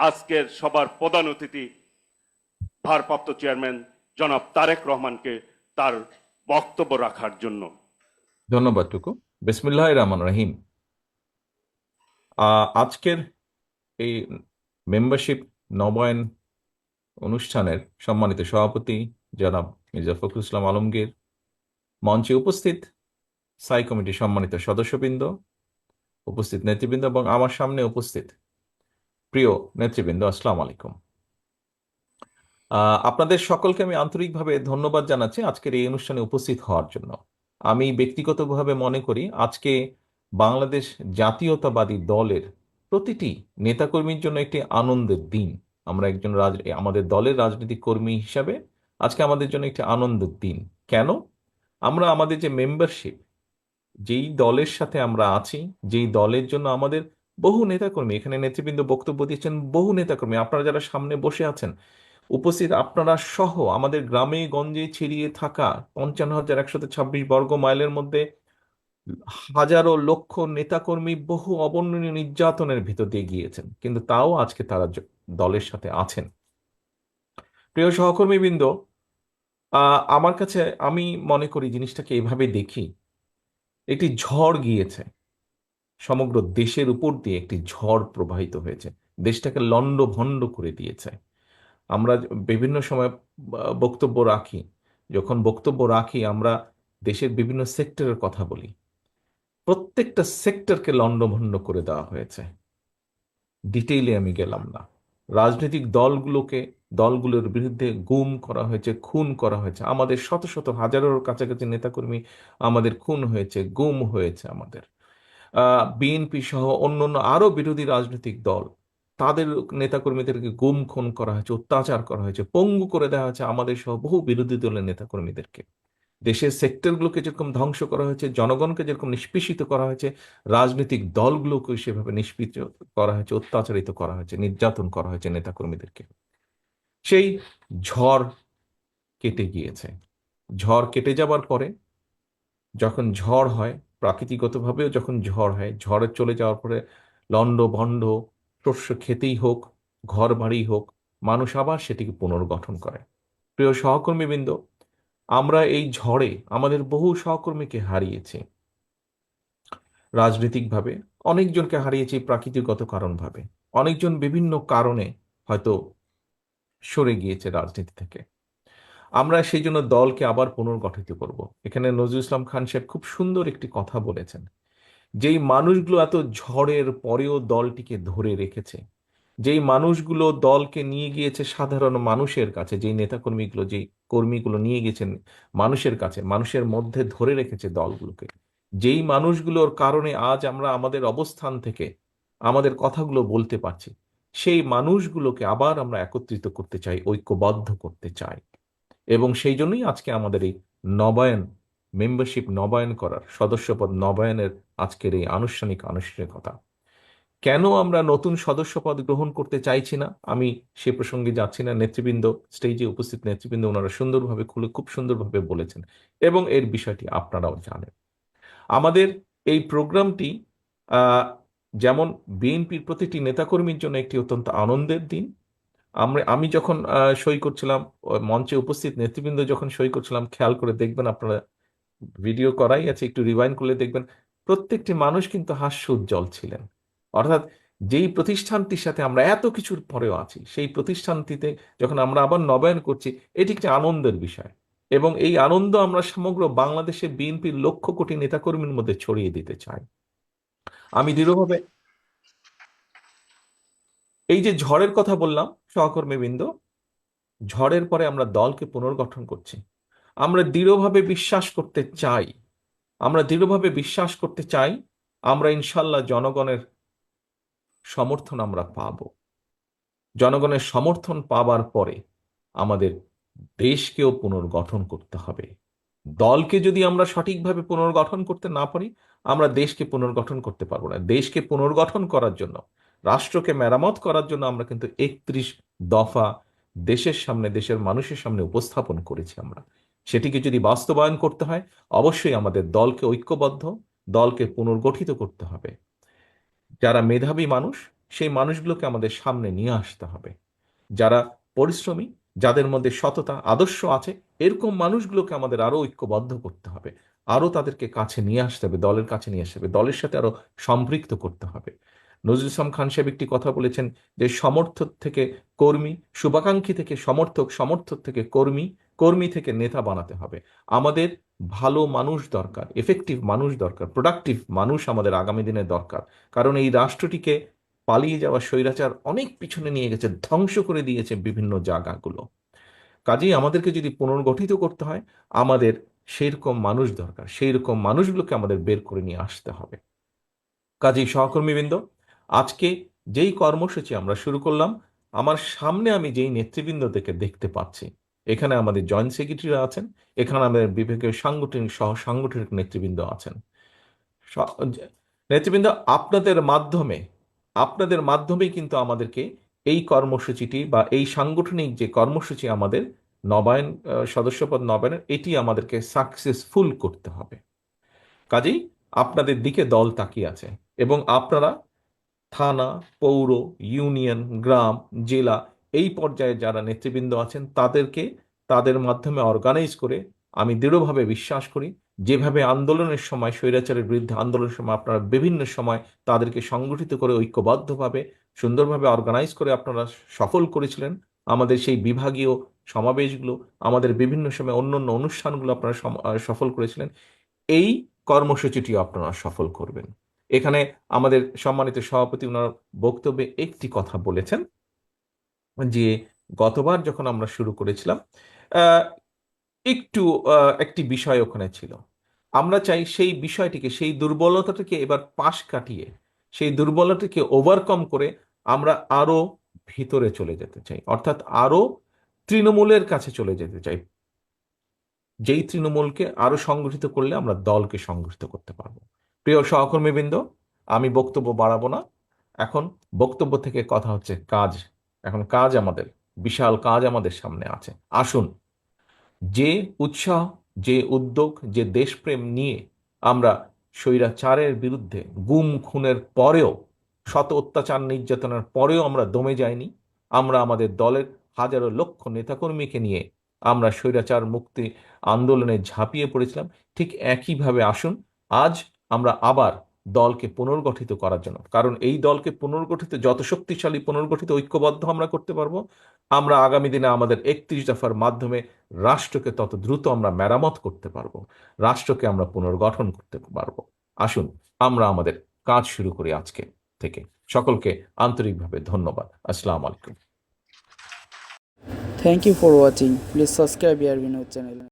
আজকের সবার প্রধান অতিথি ভারপ্রাপ্ত চেয়ারম্যান জনাব তারেক রহমানকে তার বক্তব্য রাখার জন্য। ধন্যবাদ টুকু। বিসমিল্লাহির রহমানির রহিম। আজকের এই মেম্বারশিপ নবায়ন অনুষ্ঠানের সম্মানিত সভাপতি জনাব মির্জা ফখরুল ইসলাম আলমগীর, মঞ্চে উপস্থিত স্থায়ী কমিটির সম্মানিত সদস্যবৃন্দ, উপস্থিত নেতৃবৃন্দ এবং আমার সামনে উপস্থিত প্রিয় নেতৃবৃন্দ, আসসালামু আলাইকুম। আপনাদের সকলকে আমি আন্তরিকভাবে ধন্যবাদ জানাচ্ছি আজকের এই অনুষ্ঠানে উপস্থিত হওয়ার জন্য। আমি ব্যক্তিগতভাবে মনে করি আজকে বাংলাদেশ জাতীয়তাবাদী দলের প্রতিটি নেতাকর্মীর জন্য একটি আনন্দের দিন। আমরা আমাদের দলের রাজনৈতিক কর্মী হিসাবে আজকে আমাদের জন্য একটি আনন্দের দিন। কেন? আমরা আমাদের যে মেম্বারশিপ, যেই দলের সাথে আমরা আছি, যেই দলের জন্য আমাদের বহু নেতাকর্মী, এখানে নেতৃবৃন্দ বক্তব্য দিচ্ছেন, বহু নেতাকর্মী, আপনারা যারা সামনে বসে আছেন উপস্থিত, আপনারা সহ আমাদের গ্রামে গঞ্জে ছড়িয়ে থাকা ৫৫,১২৬ বর্গ মাইলের মধ্যে হাজারো লক্ষ নেতাকর্মী বহু অবর্ণনীয় নির্যাতনের ভিতর দিয়ে গিয়েছেন, কিন্তু তাও আজকে তারা দলের সাথে আছেন। প্রিয় সহকর্মীবৃন্দ, আমার কাছে, আমি মনে করি জিনিসটাকে এভাবে দেখি, একটি ঝড় গিয়েছে, সমগ্র দেশের উপর দিয়ে একটি ঝড় প্রবাহিত হয়েছে, দেশটাকে লণ্ডভণ্ড করে দিয়েছে। আমরা বিভিন্ন সময় বক্তব্য রাখি, যখন বক্তব্য রাখি আমরা দেশের বিভিন্ন সেক্টরের কথা বলি, প্রত্যেকটা সেক্টরকে লণ্ডভণ্ড করে দেওয়া হয়েছে। ডিটেইলে আমি গেলাম না। রাজনৈতিক দলগুলোর বিরুদ্ধে গুম করা হয়েছে, খুন করা হয়েছে, আমাদের শত শত হাজারের কাছাকাছি নেতাকর্মী আমাদের খুন হয়েছে, গুম হয়েছে। আমাদের বিএনপি সহ অন্যান্য আরো বিরোধী রাজনৈতিক দল, তাদের নেতাকর্মীদেরকে গুম খুন করা হয়েছে, অত্যাচার করা হয়েছে, পঙ্গু করে দেওয়া হয়েছে আমাদের সহ বহু বিরোধী দলের নেতাকর্মীদেরকে। দেশের সেক্টরগুলোকে যেরকম ধ্বংস করা হয়েছে, জনগণকে যেরকম নিষ্পেষিত করা হয়েছে, রাজনৈতিক দলগুলোকে সেভাবে নিষ্পিত করা হয়েছে, অত্যাচারিত করা হয়েছে, নির্যাতন করা হয়েছে নেতাকর্মীদেরকে। সেই ঝড় কেটে গিয়েছে। ঝড় কেটে যাবার পরে যখন ঝড় হয়, প্রাকৃতিকগতভাবেও যখন ঝড় হয়, ঝড়ে চলে যাওয়ার পরে লন্ড ভন্ড শস্য খেতেই হোক, ঘর বাড়ি হোক, মানুষ আবার সেটিকে পুনর্গঠন করে। প্রিয় সহকর্মীবৃন্দ, আমরা এই ঝড়ে আমাদের বহু সহকর্মীকে হারিয়েছি রাজনৈতিকভাবে, অনেকজনকে হারিয়েছি প্রাকৃতিকগত কারণভাবে, অনেকজন বিভিন্ন কারণে হয়তো সরে গিয়েছে রাজনীতি থেকে। আমরা সেই জন্য দলকে আবার পুনর্গঠিত করব। এখানে নজরুল ইসলাম খান সাহেব খুব সুন্দর একটি কথা বলেছেন, যেই মানুষগুলো এত ঝড়ের পরেও দলটিকে ধরে রেখেছে, যেই মানুষগুলো দলকে নিয়ে গিয়েছে সাধারণ মানুষের কাছে, যেই নেতাকর্মীগুলো, যেই কর্মীগুলো নিয়ে গেছেন মানুষের কাছে, মানুষের মধ্যে ধরে রেখেছে দলগুলোকে, যেই মানুষগুলোর কারণে আজ আমরা আমাদের অবস্থান থেকে আমাদের কথাগুলো বলতে পারছি, সেই মানুষগুলোকে আবার আমরা একত্রিত করতে চাই, ঐক্যবদ্ধ করতে চাই। এবং সেই জন্যই আজকে আমাদের এই নবায়ন, মেম্বারশিপ নবায়ন করার, সদস্যপদ নবায়নের আজকের এই আনুষ্ঠানিকতা। কেন আমরা নতুন সদস্যপদ গ্রহণ করতে চাইছি না, আমি সে প্রসঙ্গে যাচ্ছি না। নেতৃবৃন্দ, স্টেজে উপস্থিত নেতৃবৃন্দ, ওনারা সুন্দরভাবে খুব সুন্দরভাবে বলেছেন এবং এর বিষয়টি আপনারাও জানেন। আমাদের এই প্রোগ্রামটি যেমন বিএনপির প্রতিটি নেতাকর্মীর জন্য একটি অত্যন্ত আনন্দের দিন। আমি যখন সই করছিলাম, মঞ্চে উপস্থিত নেতৃবৃন্দ যখন সই করছিলাম, খেয়াল করে দেখবেন আপনারা, ভিডিও করাই আছে, একটু রিওয়াইন্ড করলে দেখবেন প্রত্যেকটি মানুষ কিন্তু হাস্য উজ্জ্বল ছিলেন। অর্থাৎ যেই প্রতিষ্ঠানটির সাথে আমরা এত কিছুর পরেও আছি, সেই প্রতিষ্ঠানটিতে যখন আমরা আবার নবায়ন করছি, এটি একটি আনন্দের বিষয় এবং এই আনন্দ আমরা সমগ্র বাংলাদেশে বিএনপির লক্ষ কোটি নেতাকর্মীর মধ্যে ছড়িয়ে দিতে চাই। আমি দৃঢ়ভাবে, এই যে ঝড়ের কথা বললাম সহকর্মীবৃন্দ, ঝড়ের পরে আমরা দলকে পুনর্গঠন করছি। আমরা দৃঢ়ভাবে বিশ্বাস করতে চাই, আমরা দৃঢ়ভাবে বিশ্বাস করতে চাই আমরা ইনশাল্লাহ জনগণের সমর্থন আমরা পাব। জনগণের সমর্থন পাবার পরে আমাদের দেশকেও পুনর্গঠন করতে হবে। দলকে যদি আমরা সঠিকভাবে পুনর্গঠন করতে না পারি, আমরা দেশকে পুনর্গঠন করতে পারবো না। দেশকে পুনর্গঠন করার জন্য, রাষ্ট্রকে মেরামত করার জন্য আমরা কিন্তু ৩১ দফা দেশের সামনে, দেশের মানুষের সামনে উপস্থাপন করেছি। আমরা সেটিকে যদি বাস্তবায়ন করতে হয়, অবশ্যই আমাদের দলকে ঐক্যবদ্ধ, দলকে পুনর্গঠিত করতে হবে। যারা মেধাবী মানুষ সেই মানুষগুলোকে আমাদের সামনে নিয়ে আসতে হবে। যারা পরিশ্রমী, যাদের মধ্যে সততা আদর্শ আছে, এরকম মানুষগুলোকে আমাদের আরো ঐক্যবদ্ধ করতে হবে, আরো তাদেরকে কাছে নিয়ে আসতে হবে, দলের কাছে নিয়ে আসতে হবে, দলের সাথে আরো সম্পৃক্ত করতে হবে। নজরুল ইসলাম খান সাহেব একটি কথা বলেছেন যে সমর্থক থেকে কর্মী, শুভাকাঙ্ক্ষী থেকে সমর্থক, সমর্থক থেকে কর্মী, কর্মী থেকে নেতা বানাতে হবে। আমাদের ভালো মানুষ দরকার, এফেক্টিভ মানুষ দরকার, প্রোডাক্টিভ মানুষ আমাদের আগামী দিনে দরকার। কারণ এই রাষ্ট্রটিকে পালিয়ে যাওয়া স্বৈরাচার অনেক পিছনে নিয়ে গেছে, ধ্বংস করে দিয়েছে বিভিন্ন জায়গাগুলো। কাজেই আমাদেরকে যদি পুনর্গঠিত করতে হয়, আমাদের সেইরকম মানুষ দরকার, সেই রকম মানুষগুলোকে আমাদের বের করে নিয়ে আসতে হবে। কাজেই সহকর্মীবৃন্দ, আজকে যেই কর্মসূচি আমরা শুরু করলাম, আমার সামনে আমি যেই নেতৃবৃন্দদেরকে দেখতে পাচ্ছি, এখানে আমাদের জয়েন্ট সেক্রেটারিরা আছেন, এখানে আমাদের বিভাগীয় সাংগঠনিক সহ সাংগঠনিক নেতৃবৃন্দ আছেন। স- নেতৃবৃন্দ, আপনাদের মাধ্যমেই কিন্তু আমাদেরকে এই কর্মসূচিটি বা এই সাংগঠনিক যে কর্মসূচি আমাদের নবায়ন, সদস্যপদ নবায়নের, এটি আমাদেরকে সাকসেসফুল করতে হবে। কাজেই আপনাদের দিকে দল তাকিয়ে আছে, এবং আপনারা থানা, পৌর, ইউনিয়ন, গ্রাম, জেলা, এই পর্যায়ে যারা নেতৃবৃন্দ আছেন তাদেরকে তাদের মাধ্যমে অর্গানাইজ করে, আমি দৃঢ়ভাবে বিশ্বাস করি যেভাবে আন্দোলনের সময়, স্বৈরাচারের বিরুদ্ধে আন্দোলনের সময় আপনারা বিভিন্ন সময় তাদেরকে সংগঠিত করে ঐক্যবদ্ধভাবে সুন্দরভাবে অর্গানাইজ করে আপনারা সফল করেছিলেন, আমাদের সেই বিভাগীয় সমাবেশগুলো, আমাদের বিভিন্ন সময় অন্য অন্য অনুষ্ঠানগুলো আপনারা সফল করেছিলেন, এই কর্মসূচিটিও আপনারা সফল করবেন। এখানে আমাদের সম্মানিত সভাপতি ওনার বক্তব্যে একটি কথা বলেছেন যে গতবার যখন আমরা শুরু করেছিলাম, আহ, একটু একটি বিষয় ওখানে ছিল। আমরা চাই সেই বিষয়টিকে, সেই দুর্বলতাটাকে এবার পাশ কাটিয়ে, সেই দুর্বলতাকে ওভারকাম করে আমরা আরো ভিতরে চলে যেতে চাই, অর্থাৎ আরো তৃণমূলের কাছে চলে যেতে চাই। যেই তৃণমূলকে আরো সংগঠিত করলে আমরা দলকে সংগঠিত করতে পারবো। প্রিয় সহকর্মীবৃন্দ, আমি বক্তব্য বাড়াবো না। এখন বক্তব্য থেকে কথা হচ্ছে কাজ। এখন কাজ, আমাদের বিশাল কাজ আমাদের সামনে আছে। আসুন, যে উৎসাহ, যে উদ্যোগ, যে দেশপ্রেম নিয়ে আমরা স্বৈরাচারের বিরুদ্ধে গুম খুনের পরেও, শত অত্যাচার নির্যাতনের পরেও আমরা দমে যাইনি, আমরা আমাদের দলের হাজারো লক্ষ নেতাকর্মীকে নিয়ে আমরা স্বৈরাচার মুক্তি আন্দোলনে ঝাঁপিয়ে পড়েছিলাম, ঠিক একইভাবে আসুন আজ আমরা আবার দলকে পুনর্গঠিত করার জন্য, কারণ এই দলকে পুনর্গঠিত, যত শক্তিশালী পুনর্গঠিত ঐক্যবদ্ধ আমরা করতে পারবো, আমরা আগামী দিনে আমাদের 31 দফার মাধ্যমে রাষ্ট্রকে তত দ্রুত আমরা মেরামত করতে পারবো, রাষ্ট্রকে আমরা পুনর্গঠন করতে পারবো। আসুন আমরা আমাদের কাজ শুরু করি আজকে থেকে। সকলকে আন্তরিকভাবে ধন্যবাদ। আসসালামু আলাইকুম। Thank you for watching. Please subscribe our Vinod channel.